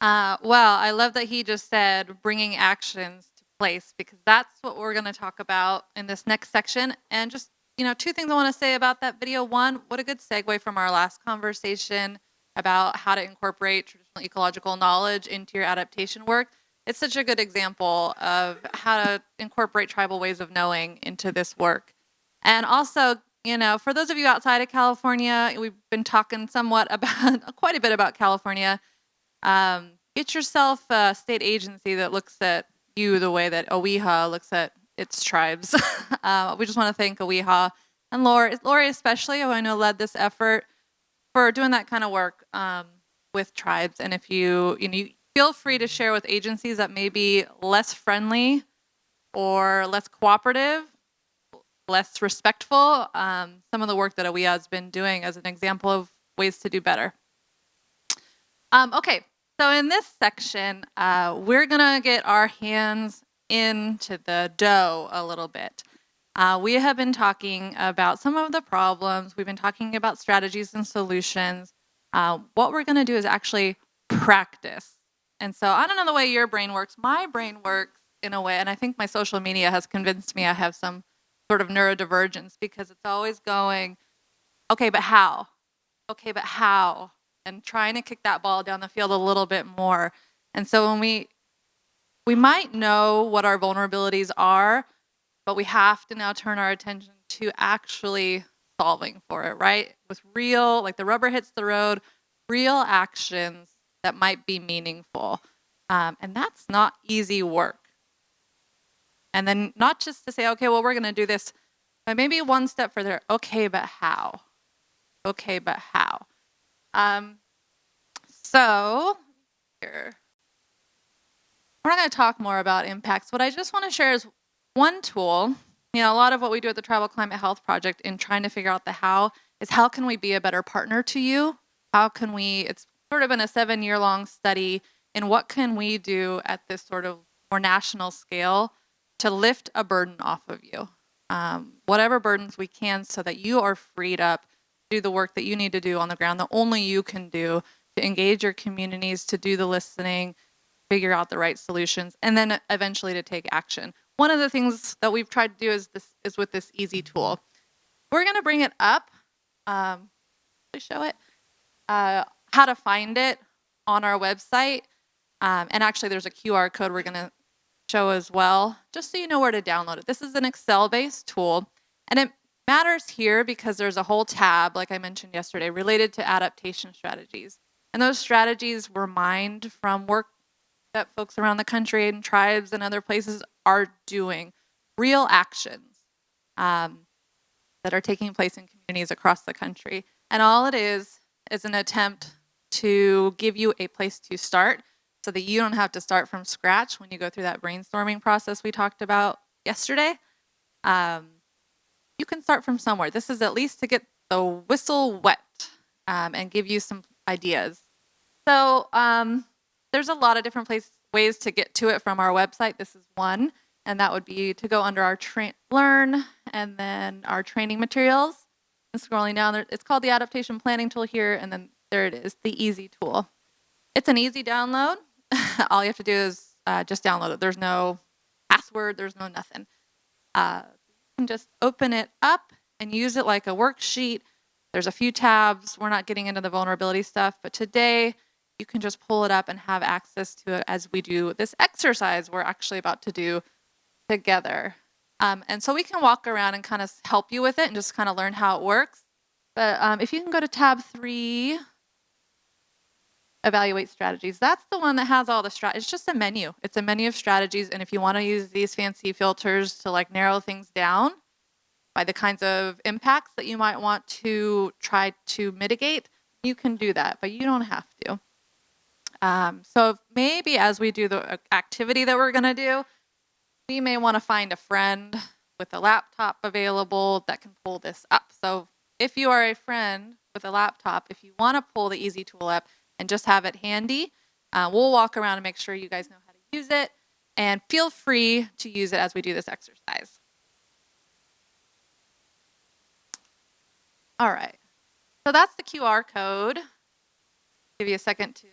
Well, I love that he just said bringing actions to place because that's what we're going to talk about in this next section. And just, two things I want to say about that video. One, what a good segue from our last conversation about how to incorporate traditional ecological knowledge into your adaptation work. It's such a good example of how to incorporate tribal ways of knowing into this work. And also, for those of you outside of California, we've been talking somewhat about, quite a bit about California. Get yourself a state agency that looks at you the way that OEHA looks at its tribes. We just want to thank OEHA and Lori especially, who I know led this effort, for doing that kind of work with tribes. And if you feel free to share with agencies that may be less friendly or less cooperative, less respectful, some of the work that OEHA has been doing as an example of ways to do better. Okay, so in this section, we're gonna get our hands into the dough a little bit. We have been talking about some of the problems. We've been talking about strategies and solutions. What we're gonna do is actually practice. And so I don't know the way your brain works. My brain works in a way, and I think my social media has convinced me I have some sort of neurodivergence because it's always going, okay, but how? Okay, but how? And trying to kick that ball down the field a little bit more. And so when we might know what our vulnerabilities are, but we have to now turn our attention to actually solving for it, right? With real, like the rubber hits the road, real actions that might be meaningful. And that's not easy work. And then not just to say, okay, well, we're going to do this, but maybe one step further. Okay, but how? Okay, but how? So here, we're not going to talk more about impacts. What I just want to share is one tool. A lot of what we do at the Tribal Climate Health Project in trying to figure out the how is how can we be a better partner to you? How can we, it's sort of been a 7-year-long study in what can we do at this sort of more national scale to lift a burden off of you. Whatever burdens we can so that you are freed up to do the work that you need to do on the ground that only you can do, to engage your communities, to do the listening, figure out the right solutions, and then eventually to take action. One of the things that we've tried to do is with this easy tool. We're going to bring it up, show it, how to find it on our website. And actually there's a QR code we're going to show as well, just so you know where to download it. This is an Excel-based tool, and it matters here because there's a whole tab, like I mentioned yesterday, related to adaptation strategies. And those strategies were mined from work that folks around the country and tribes and other places are doing, real actions that are taking place in communities across the country. And all it is an attempt to give you a place to start so that you don't have to start from scratch when you go through that brainstorming process we talked about yesterday. You can start from somewhere. This is at least to get the whistle wet and give you some ideas. So there's a lot of different ways to get to it from our website. This is one, and that would be to go under our Learn and then our training materials. And scrolling down there, it's called the Adaptation Planning Tool here, and then there it is, the Easy Tool. It's an easy download. All you have to do is just download it. There's no password, there's no nothing. You can just open it up and use it like a worksheet. There's a few tabs. We're not getting into the vulnerability stuff, but today you can just pull it up and have access to it as we do this exercise we're actually about to do together. And so we can walk around and kind of help you with it and just kind of learn how it works. But if you can go to tab 3, evaluate strategies. That's the one that has all the strategies. It's just a menu. It's a menu of strategies. And if you want to use these fancy filters to like narrow things down by the kinds of impacts that you might want to try to mitigate, you can do that, but you don't have to. So maybe as we do the activity that we're going to do, we may want to find a friend with a laptop available that can pull this up. So if you are a friend with a laptop, if you want to pull the Easy Tool up and just have it handy, we'll walk around and make sure you guys know how to use it, and feel free to use it as we do this exercise. All right, so that's the QR code. Give you a second to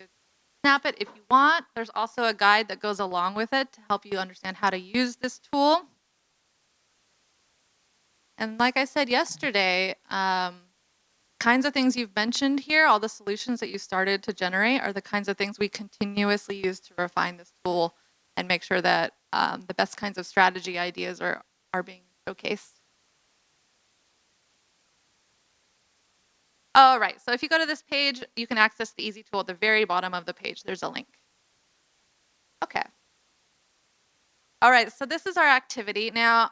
snap it if you want. There's also a guide that goes along with it to help you understand how to use this tool. And like I said yesterday, kinds of things you've mentioned here, all the solutions that you started to generate are the kinds of things we continuously use to refine this tool and make sure that the best kinds of strategy ideas are being showcased. All right, so if you go to this page, you can access the easy tool at the very bottom of the page. There's a link. Okay. All right, so this is our activity. Now,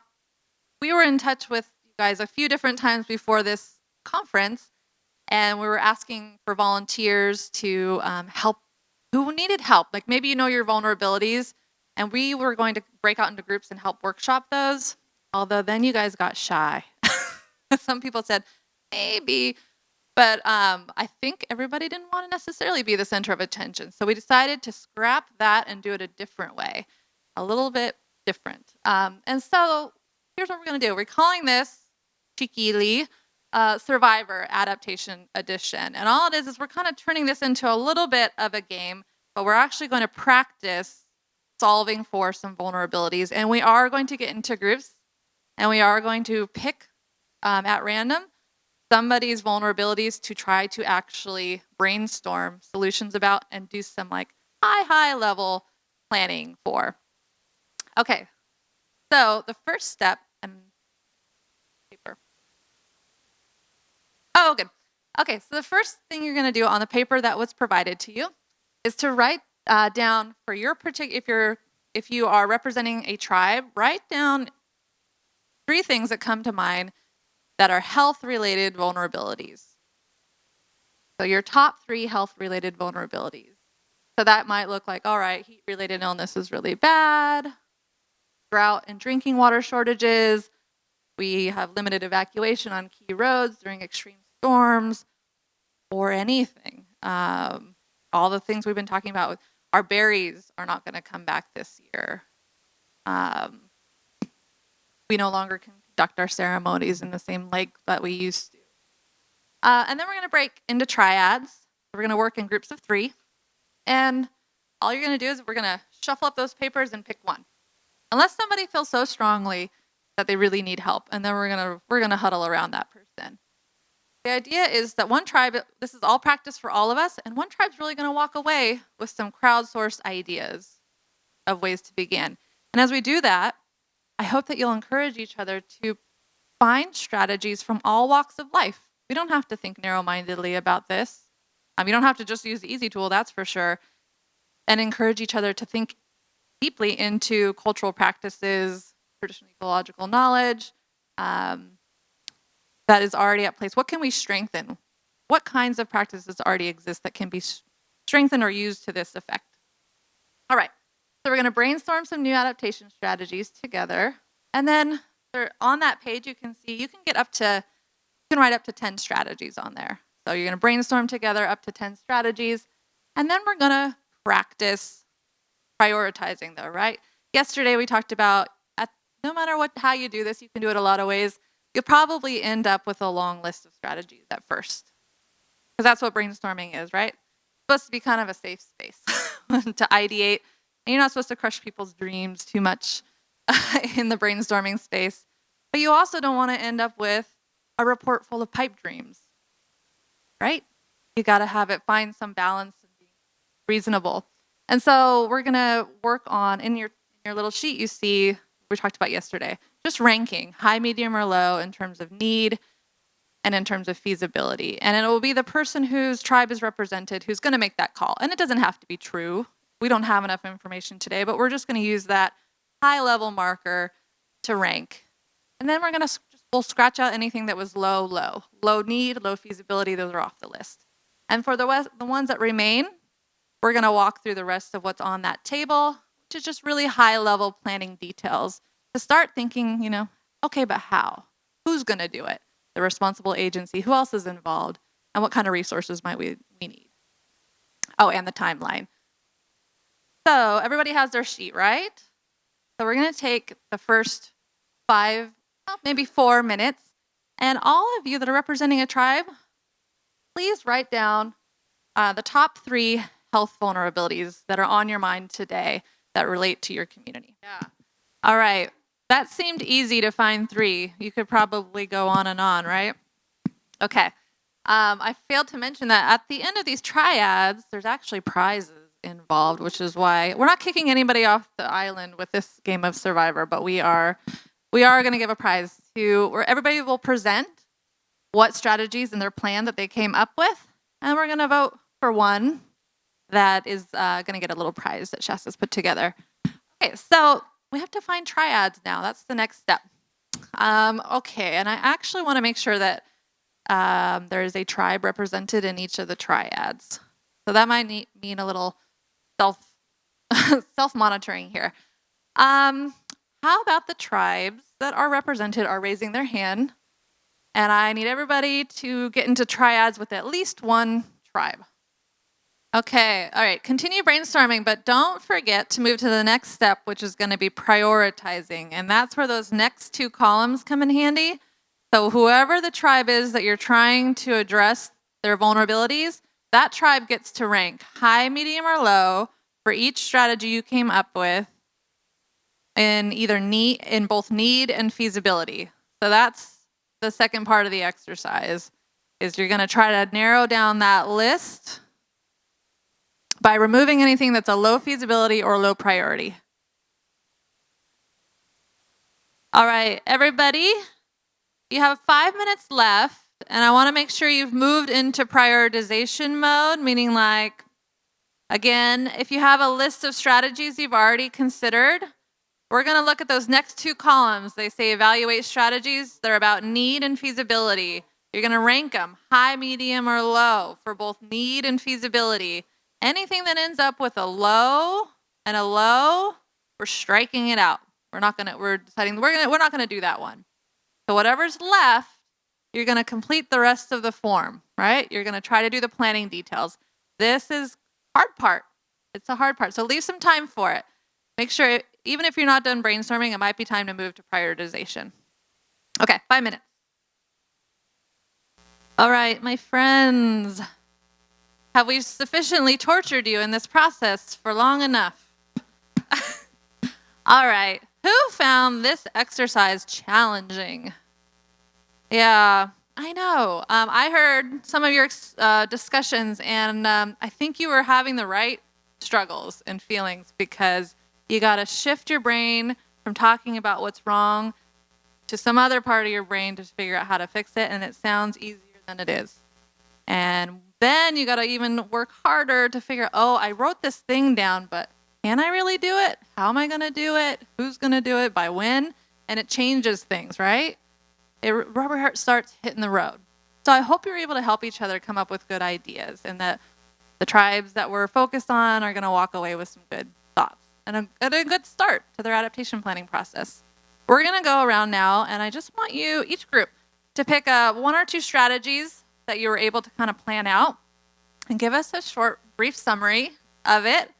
we were in touch with you guys a few different times before this conference, and we were asking for volunteers to help who needed help. Like maybe you know your vulnerabilities, and we were going to break out into groups and help workshop those, although then you guys got shy. Some people said, maybe. But I think everybody didn't want to necessarily be the center of attention. So we decided to scrap that and do it a different way, a little bit different. And so here's what we're going to do. We're calling this cheekily Survivor Adaptation Edition. And all it is we're kind of turning this into a little bit of a game, but we're actually going to practice solving for some vulnerabilities. And we are going to get into groups, and we are going to pick at random somebody's vulnerabilities to try to actually brainstorm solutions about and do some like high level planning for. Okay, so the first step, and paper. Oh, good. Okay, so the first thing you're going to do on the paper that was provided to you is to write down for your particular, if you are representing a tribe, write down 3 things that come to mind that are health-related vulnerabilities. So your top 3 health-related vulnerabilities. So that might look like, all right, heat-related illness is really bad, drought and drinking water shortages, we have limited evacuation on key roads during extreme storms, or anything. All the things we've been talking about, our berries are not going to come back this year. We no longer can conduct our ceremonies in the same lake that we used to. And then we're going to break into triads. We're going to work in groups of 3. And all you're going to do is we're going to shuffle up those papers and pick one. Unless somebody feels so strongly that they really need help. And then we're going to huddle around that person. The idea is that one tribe, this is all practice for all of us, and one tribe's really going to walk away with some crowdsourced ideas of ways to begin. And as we do that, I hope that you'll encourage each other to find strategies from all walks of life. We don't have to think narrow-mindedly about this. You don't have to just use the easy tool, that's for sure. And encourage each other to think deeply into cultural practices, traditional ecological knowledge that is already at place. What can we strengthen? What kinds of practices already exist that can be strengthened or used to this effect? All right. So we're going to brainstorm some new adaptation strategies together. And then on that page, you can see you can write up to 10 strategies on there. So you're going to brainstorm together up to 10 strategies. And then we're going to practice prioritizing though, right? Yesterday we talked about no matter how you do this, you can do it a lot of ways. You'll probably end up with a long list of strategies at first. Because that's what brainstorming is, right? It's supposed to be kind of a safe space to ideate. And you're not supposed to crush people's dreams too much in the brainstorming space. But you also don't want to end up with a report full of pipe dreams, right? You got to find some balance and be reasonable. And so we're going to work on, in your little sheet you see, we talked about yesterday, just ranking high, medium, or low in terms of need and in terms of feasibility. And it will be the person whose tribe is represented who's going to make that call. And it doesn't have to be true. We don't have enough information today, but we're just going to use that high-level marker to rank. And then we'll scratch out anything that was low. Low need, low feasibility, those are off the list. And for the ones that remain, we're going to walk through the rest of what's on that table, which is just really high-level planning details to start thinking, okay, but how? Who's going to do it? The responsible agency, who else is involved, and what kind of resources might we need? Oh, and the timeline. So everybody has their sheet, right? So we're going to take the first 5, maybe 4 minutes, and all of you that are representing a tribe, please write down the top 3 health vulnerabilities that are on your mind today that relate to your community? Yeah. All right. That seemed easy to find 3. You could probably go on and on, right? Okay. I failed to mention that at the end of these triads, there's actually prizes involved, which is why we're not kicking anybody off the island with this game of Survivor, but we are going to give a prize to where everybody will present what strategies in their plan that they came up with, and we're going to vote for one that is going to get a little prize that Shasta's put together. Okay, so we have to find triads now. That's the next step. Okay, and I actually want to make sure that there is a tribe represented in each of the triads. So that might mean a little self-monitoring here. How about the tribes that are represented are raising their hand? And I need everybody to get into triads with at least one tribe. Okay, all right, continue brainstorming, but don't forget to move to the next step, which is going to be prioritizing. And that's where those next 2 columns come in handy. So whoever the tribe is that you're trying to address their vulnerabilities, that tribe gets to rank high, medium, or low for each strategy you came up with in both need and feasibility. So that's the second part of the exercise, is you're going to try to narrow down that list by removing anything that's a low feasibility or low priority. All right, everybody, you have 5 minutes left, and I want to make sure you've moved into prioritization mode, meaning like, again, if you have a list of strategies you've already considered, we're going to look at those next 2 columns. They say evaluate strategies. They're about need and feasibility. You're going to rank them high, medium, or low for both need and feasibility. Anything that ends up with a low and a low, we're striking it out. We're not going to do that one. So whatever's left, you're going to complete the rest of the form, right? You're going to try to do the planning details. This is hard part. It's a hard part. So leave some time for it. Make sure, even if you're not done brainstorming, it might be time to move to prioritization. Okay, 5 minutes. All right, my friends. Have we sufficiently tortured you in this process for long enough? All right. Who found this exercise challenging? Yeah, I know. I heard some of your discussions, and I think you were having the right struggles and feelings because you got to shift your brain from talking about what's wrong to some other part of your brain to figure out how to fix it, and it sounds easier than it is. And then you got to even work harder to figure, oh, I wrote this thing down, but can I really do it? How am I going to do it? Who's going to do it? By when? And it changes things, right? Rubber starts hitting the road. So I hope you're able to help each other come up with good ideas, and that the tribes that we're focused on are going to walk away with some good thoughts and a good start to their adaptation planning process. We're going to go around now, and I just want you, each group, to pick 1 or 2 strategies that you were able to kind of plan out and give us a short, brief summary of it.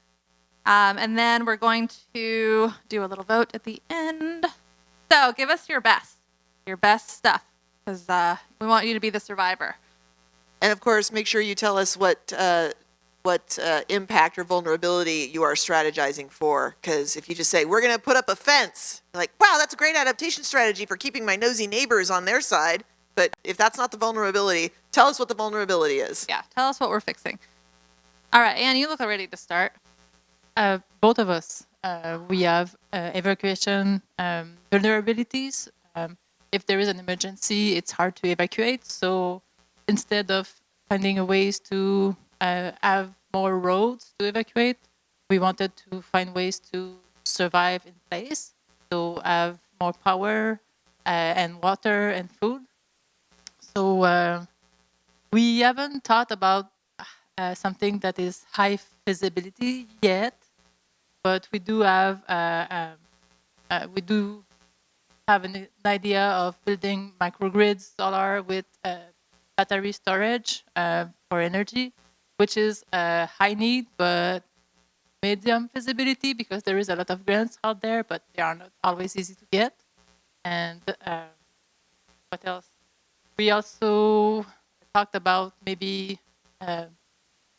And then we're going to do a little vote at the end. So give us your best stuff, because we want you to be the survivor. And of course, make sure you tell us what impact or vulnerability you are strategizing for. Because if you just say, we're going to put up a fence, you're like, wow, that's a great adaptation strategy for keeping my nosy neighbors on their side. But if that's not the vulnerability, tell us what the vulnerability is. Yeah, tell us what we're fixing. All right, Anne, you look ready to start. Both of us, we have evacuation vulnerabilities. If there is an emergency, it's hard to evacuate. So instead of finding a ways to have more roads to evacuate, we wanted to find ways to survive in place, to have more power and water and food. So we haven't thought about something that is high feasibility yet, but we do have an idea of building microgrids solar with battery storage for energy, which is a high need but medium feasibility because there is a lot of grants out there, but they are not always easy to get. And what else? We also talked about maybe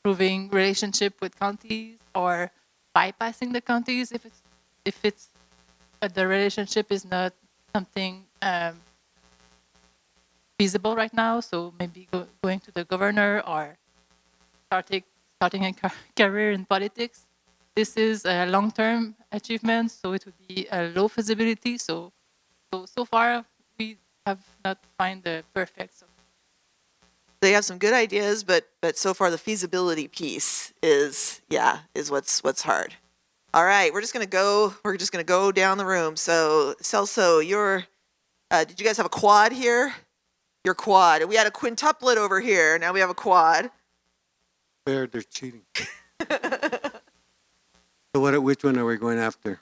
improving relationship with counties or bypassing the counties if the relationship is not something feasible right now. So maybe going to the governor or starting a career in politics. This is a long-term achievement, so it would be a low feasibility. So far we have not find the perfect solution. They have some good ideas, but so far the feasibility piece is what's hard. All right, we're just gonna go down the room. So Celso, did you guys have a quad here? Your quad. We had a quintuplet over here. Now we have a quad. Fair, they're cheating. So which one are we going after?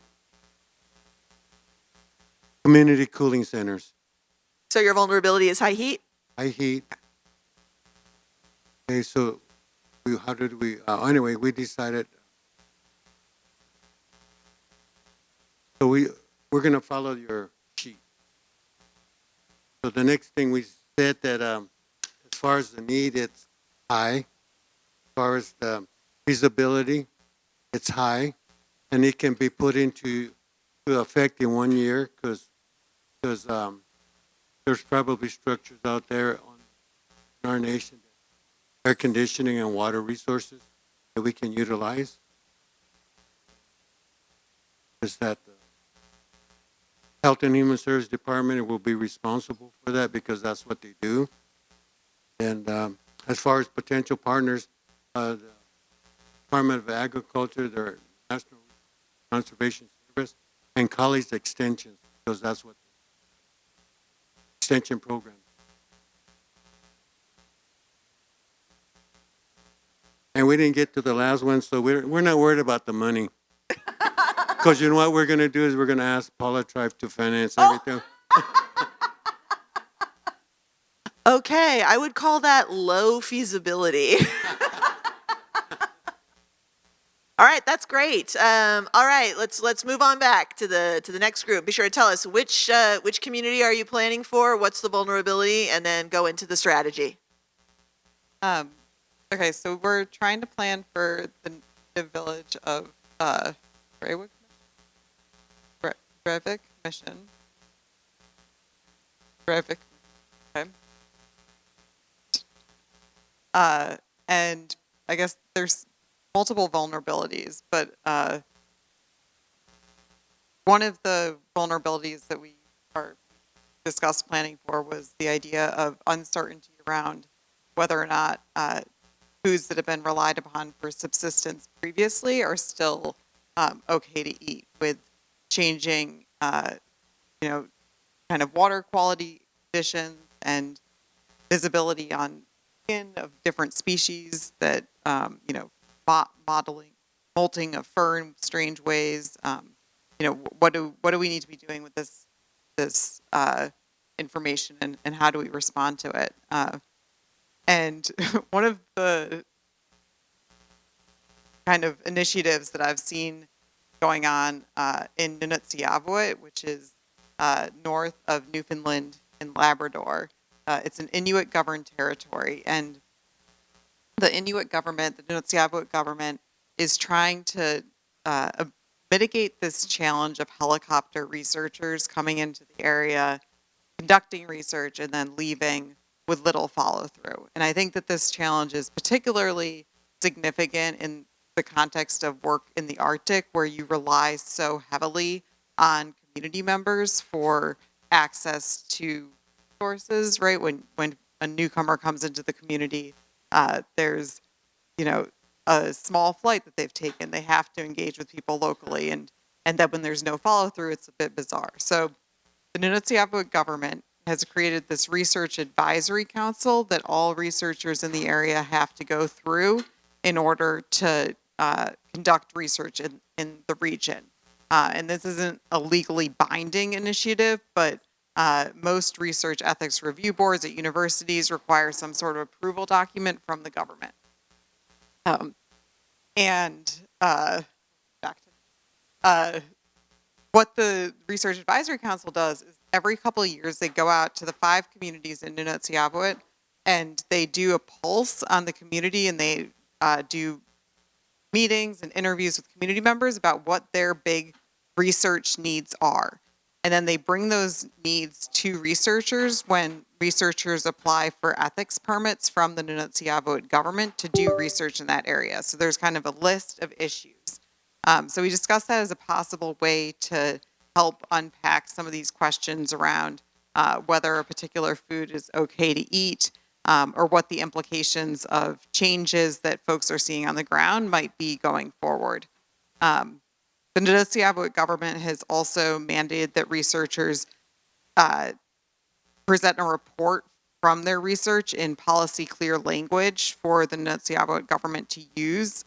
Community cooling centers. So your vulnerability is high heat? High heat. Okay, so how did we, anyway, we decided. So we're going to follow your sheet. So the next thing we said that as far as the need, it's high. As far as the feasibility, it's high. And it can be put into effect in 1 year because there's probably structures out there in our nation, air conditioning and water resources that we can utilize. Is that the Health and Human Services Department will be responsible for that because that's what they do. And as far as potential partners, the Department of Agriculture, their National Conservation Service, and college extensions, because that's what the extension program. And we didn't get to the last one, so we're not worried about the money. Because you know what we're going to do is we're going to ask Paula Tribe to finance everything. Okay, I would call that low feasibility. All right, that's great. All right, let's move on back to the next group. Be sure to tell us which community are you planning for, what's the vulnerability, and then go into the strategy. Okay, so we're trying to plan for the village of Breivik Mission. Breivik, okay. And I guess there's multiple vulnerabilities, but one of the vulnerabilities that we discussed planning for was the idea of uncertainty around whether or not foods that have been relied upon for subsistence previously are still okay to eat, with changing, kind of water quality conditions and visibility on skin of different species that, molting of fur in strange ways. What do we need to be doing with this information, and how do we respond to it? And one of the kind of initiatives that I've seen going on in Nunatsiavut, which is north of Newfoundland and Labrador, it's an Inuit-governed territory, and the Inuit government, the Nunatsiavut government, is trying to mitigate this challenge of helicopter researchers coming into the area, conducting research, and then leaving with little follow-through. And I think that this challenge is particularly significant in the context of work in the Arctic, where you rely so heavily on community members for access to sources, right? When a newcomer comes into the community, there's, a small flight that they've taken. They have to engage with people locally, and then when there's no follow-through, it's a bit bizarre. So the Nunatsiavut government has created this research advisory council that all researchers in the area have to go through in order to conduct research in the region. And this isn't a legally binding initiative, but most research ethics review boards at universities require some sort of approval document from the government. What the Research Advisory Council does is every couple of years they go out to the 5 communities in Nunatsiavut and they do a pulse on the community, and they do meetings and interviews with community members about what their big research needs are. And then they bring those needs to researchers when researchers apply for ethics permits from the Nunociavo government to do research in that area. So there's kind of a list of issues. So we discussed that as a possible way to help unpack some of these questions around whether a particular food is okay to eat, or what the implications of changes that folks are seeing on the ground might be going forward. The Nunociavo government has also mandated that researchers present a report from their research in policy clear language for the Nunociavo government to use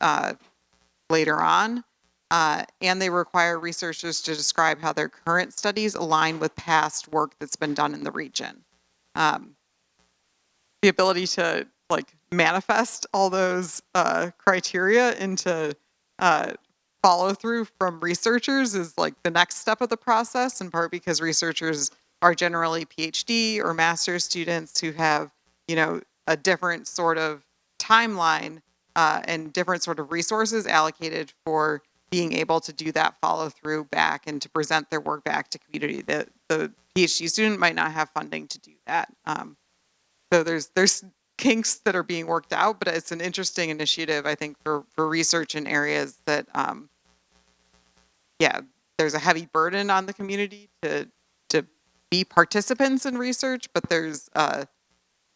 later on. And they require researchers to describe how their current studies align with past work that's been done in the region. The ability to manifest all those criteria into follow through from researchers is the next step of the process, in part because researchers are generally PhD or master's students who have, a different sort of timeline and different sort of resources allocated for being able to do that follow through back and to present their work back to community. The PhD student might not have funding to do that. So there's kinks that are being worked out, but it's an interesting initiative, I think, for research in areas that, there's a heavy burden on the community to be participants in research, but there's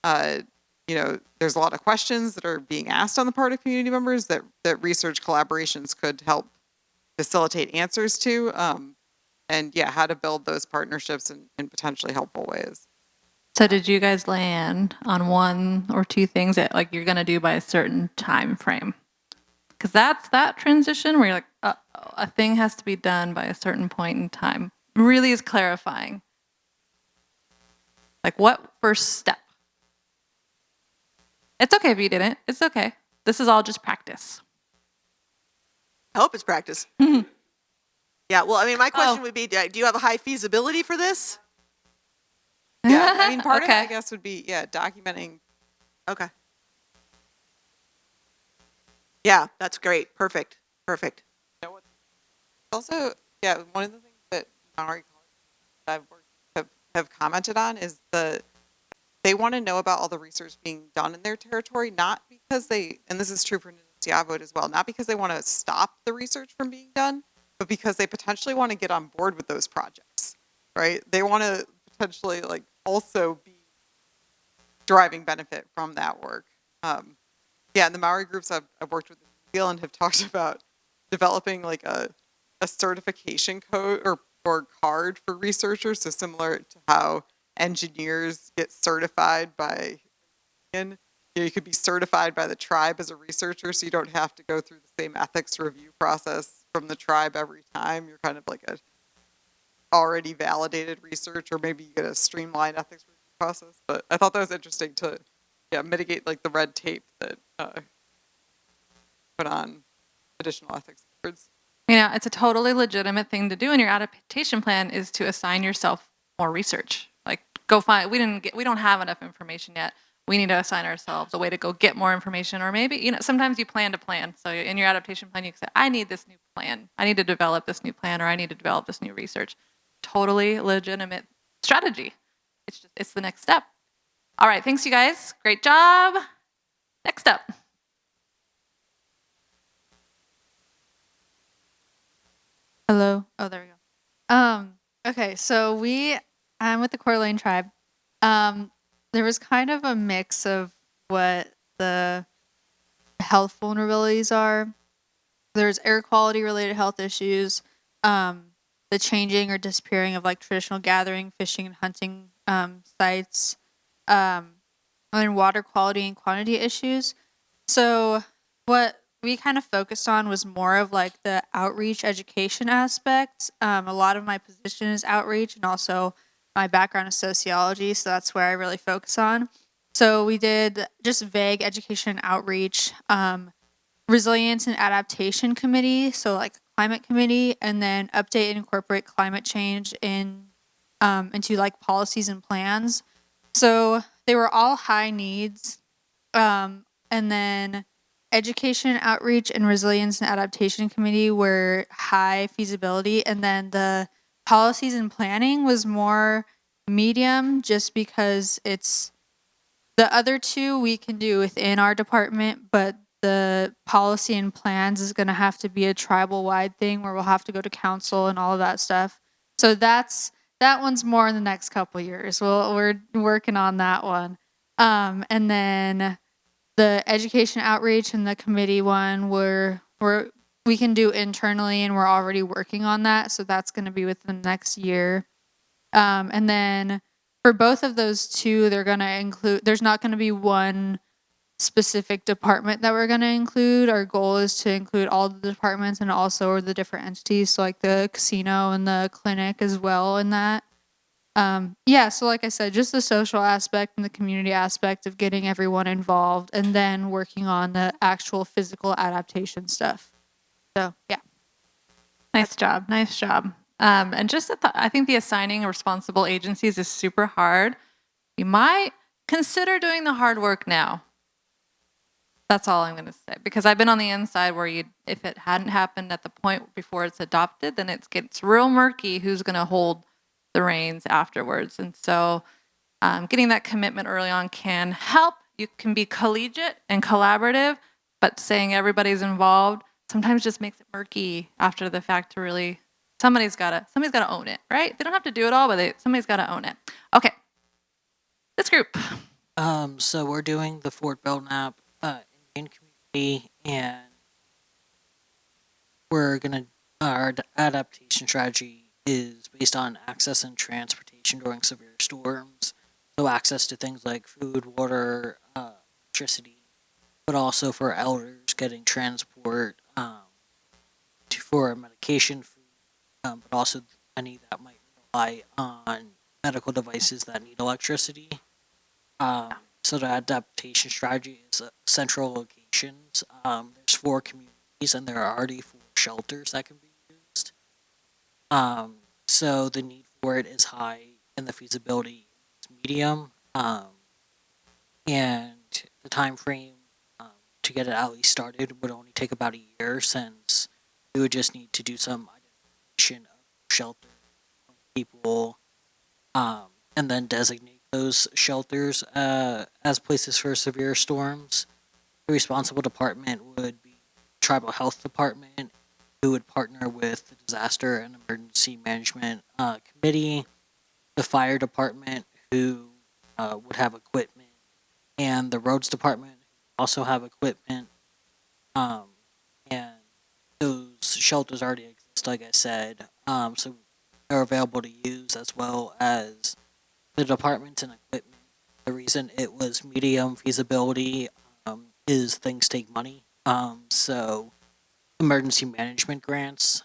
there's a lot of questions that are being asked on the part of community members that research collaborations could help facilitate answers to, and how to build those partnerships in potentially helpful ways. So did you guys land on one or two things that you're going to do by a certain time frame? Because that's that transition where you're a thing has to be done by a certain point in time. Really is clarifying. What first step? It's okay if you didn't. It's okay. This is all just practice. I hope it's practice. Yeah, well, I mean, my question would be, do you have a high feasibility for this? Yeah, I mean, part of it, Okay. I guess, would be, documenting. Okay. Yeah, that's great. Perfect. Also, one of the things that Maori colleagues that I've worked have commented on is they want to know about all the research being done in their territory, not because and this is true for Nunociavo as well, not because they want to stop the research from being done, but because they potentially want to get on board with those projects, right? They want to potentially also be deriving benefit from that work. And the Maori groups I've worked with in New Zealand have talked about developing a certification code or card for researchers, so similar to how engineers get certified by, you could be certified by the tribe as a researcher, so you don't have to go through the same ethics review process from the tribe every time. You're kind of a already validated research, or maybe you get a streamlined ethics review process. But I thought that was interesting to mitigate the red tape that put on additional ethics boards. It's a totally legitimate thing to do in your adaptation plan is to assign yourself more research. Go find, we don't have enough information yet. We need to assign ourselves a way to go get more information, or maybe, sometimes you plan to plan. So in your adaptation plan, you can say, I need this new plan. I need to develop this new plan, or I need to develop this new research. Totally legitimate strategy. It's the next step. All right. Thanks, you guys. Great job. Next up. Hello. Oh, there we go. Okay, so I'm with the Coeur d'Alene tribe. There was kind of a mix of what the health vulnerabilities are. There's air quality related health issues, the changing or disappearing of traditional gathering, fishing, and hunting sites, and then water quality and quantity issues. So what we kind of focused on was more of the outreach education aspect. A lot of my position is outreach, and also my background is sociology, so that's where I really focus on. So we did just vague education and outreach, resilience and adaptation committee, so climate committee, and then update and incorporate climate change into policies and plans. So they were all high needs, and then education, outreach, and resilience and adaptation committee were high feasibility, and then the policies and planning was more medium, just because it's the other two we can do within our department, but the policy and plans is going to have to be a tribal wide thing where we'll have to go to council and all of that stuff. So that one's more in the next couple years. We're working on that one. And then the education outreach and the committee one we can do internally, and we're already working on that. So that's going to be within the next year. And then for both of those two, they're going to include, there's not going to be one specific department that we're going to include. Our goal is to include all the departments and also the different entities, so like the casino and the clinic as well in that. Yeah, so like I said, just the social aspect and the community aspect of getting everyone involved, and then working on the actual physical adaptation stuff. So, yeah. Nice job. Nice job. And just I think the assigning responsible agencies is super hard. You might consider doing the hard work now. That's all I'm going to say, because I've been on the inside where if it hadn't happened at the point before it's adopted, then it gets real murky who's going to hold the reins afterwards. And so getting that commitment early on can help. You can be collegiate and collaborative, but saying everybody's involved sometimes just makes it murky after the fact. To really, somebody's got to own it, right? They don't have to do it all, but somebody's got to own it. Okay, this group. So we're doing the Fort Belknap Indian community, and our adaptation strategy is based on access and transportation during severe storms. So access to things like food, water, electricity, but also for elders getting transport for medication, food, but also any that might rely on medical devices that need electricity. So the adaptation strategy is central locations. There's 4 communities, and there are already 4 shelters that can be used. So the need for it is high, and the feasibility is medium. And the time frame to get it at least started would only take about a year, since we would just need to do some identification of shelter people, and then designate those shelters as places for severe storms. The responsible department would be Tribal Health Department, who would partner with the Disaster and Emergency Management Committee, the Fire Department, who would have equipment, and the Roads Department, who also have equipment. And those shelters already exist, like I said, so they're available to use, as well as the departments and equipment. The reason it was medium feasibility is things take money. So emergency management grants,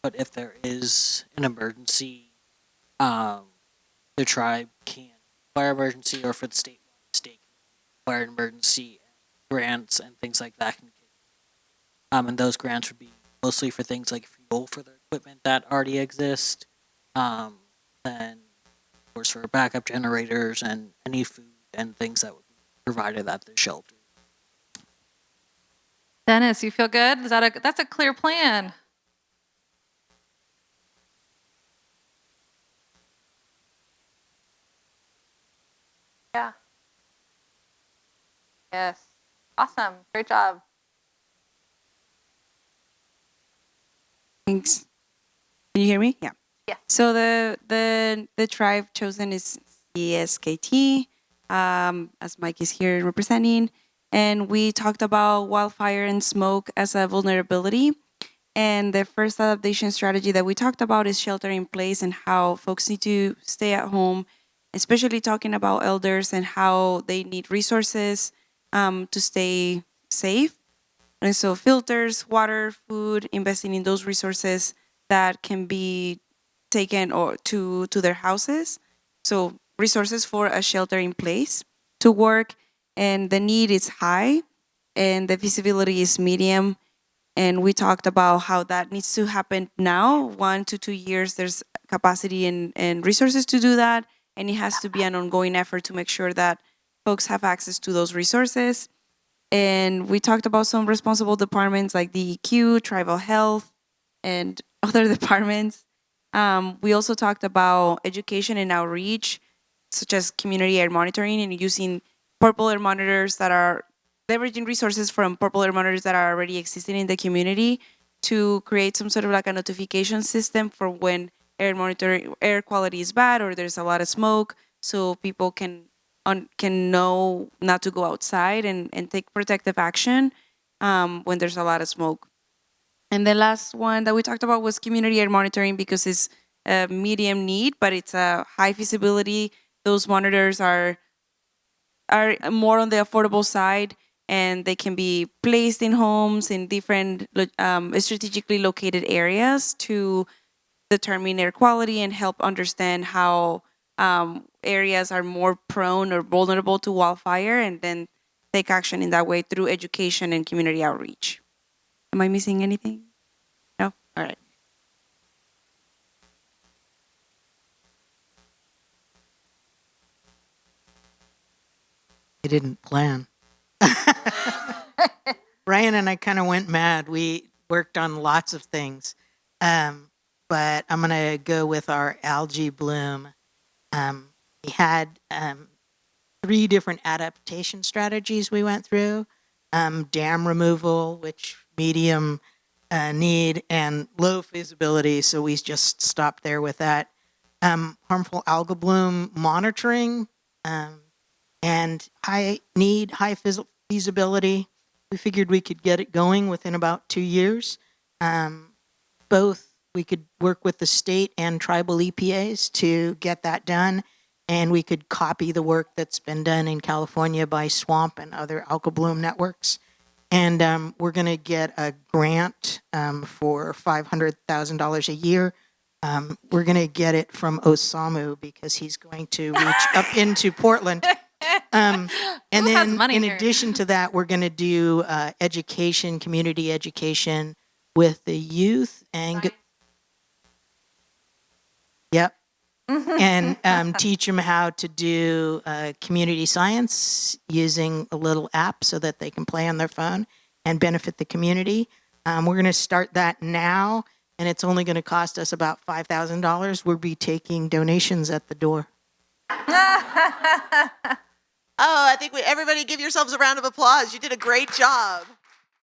but if there is an emergency, the tribe can declare emergency, or for the state can declare an emergency, grants and things like that can kick in. And those grants would be mostly for things like fuel for the equipment that already exist, then of course for backup generators and any food and things that would be provided at the shelter. Dennis, you feel good? That's a clear plan. Yeah. Yes. Awesome. Great job. Thanks. Can you hear me? Yeah. Yeah. So the tribe chosen is CSKT, as Mike is here representing, and we talked about wildfire and smoke as a vulnerability. And the first adaptation strategy that we talked about is shelter in place, and how folks need to stay at home, especially talking about elders and how they need resources to stay safe. And so filters, water, food, investing in those resources that can be taken or to their houses. So resources for a shelter in place to work, and the need is high and the feasibility is medium. And we talked about how that needs to happen now. 1 to 2 years, there's capacity and resources to do that. And it has to be an ongoing effort to make sure that folks have access to those resources. And we talked about some responsible departments like DEQ, tribal health, and other departments. We also talked about education and outreach, such as community air monitoring and using purple air monitors that are leveraging resources from purple air monitors that are already existing in the community to create some sort of like a notification system for when air quality is bad or there's a lot of smoke, so people can know not to go outside and take protective action when there's a lot of smoke. And the last one that we talked about was community air monitoring, because it's a medium need, but it's a high visibility. Those monitors are more on the affordable side, and they can be placed in homes in different strategically located areas to determine air quality and help understand how areas are more prone or vulnerable to wildfire, and then take action in that way through education and community outreach. Am I missing anything? No? All right. I didn't plan. Ryan and I kind of went mad. We worked on lots of things. But I'm going to go with our algae bloom. We had 3 different adaptation strategies we went through. Dam removal, which medium need, and low feasibility, so we just stopped there with that. Harmful algal bloom monitoring, and high feasibility. We figured we could get it going within about 2 years. Both we could work with the state and tribal EPAs to get that done, and we could copy the work that's been done in California by SWAMP and other algal bloom networks. And we're going to get a grant for $500,000 a year. We're going to get it from Osamu because he's going to reach up into Portland. And Who has then money in here? addition to that, we're going to do education, community education with the youth and yep. And teach them how to do community science using a little app so that they can play on their phone and benefit the community. We're going to start that now, and it's only going to cost us about $5,000. We'll be taking donations at the door. Oh, I think everybody give yourselves a round of applause. You did a great job.